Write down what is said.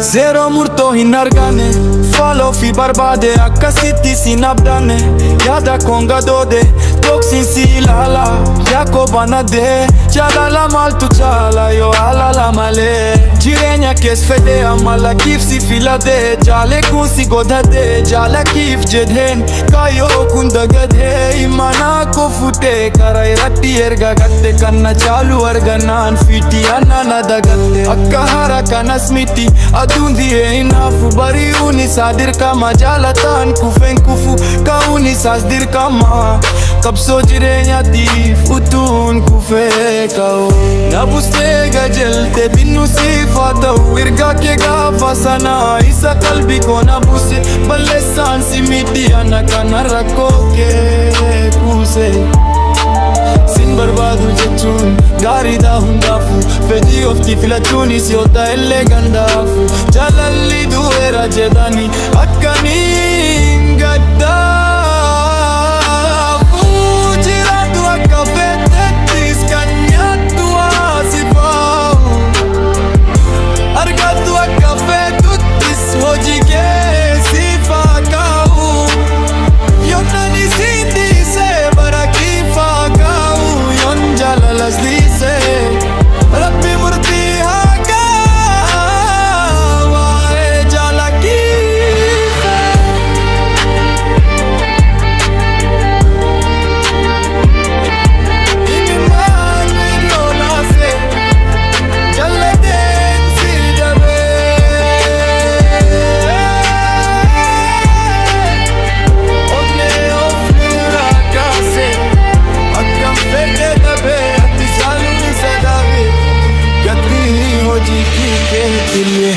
Zero murto hinargane Follow fi barbade Akasiti sinabdane Yada konga dode Toksin si lala Yako banade Chalala maltu chala Yo alala male Jireenya kes fede Amala kif si filade Jale kun si godhade Jala kif jedhen Kayo kun dagade Imana ko fute Karai ratti erga gatte Kanna chalu arganan Fiti anana dagatte Akka haraka nasmiti Adundie inafu Bari uni sadir kama Jalatan kufen kufu Kauni sasdir kama Kabso jireenya tiif Utuun kufe kao Nabuste gajelte Binu sifata Wirga ke gafa sana Isa kalbi ko nabuse Balesan si miti Anakana rakoke Kuse Sin barbadu jechuun gaariidha hundaafuu fedhii oftii filachuunis yoo ta'ellee gandaafu jaalalli du'eera jedhanii akkamiin gaddaafu jiraatu akka fedhettis kan nyaattu haasifaa'u argattu akka fedhuttis hojii keessiif haa kaa'u yoonaan isin dhiisee bara kiifaa kaa'u yoon jaalalas dhiisee rabbi murtii haa kaa'u waa'ee jaala kiifee himimaan miidhoonaase jalladeen si dabee onnee ofii raakaase akkam fedhe dhabee ati saaluu isa dhabe gatii hojii kee keetillee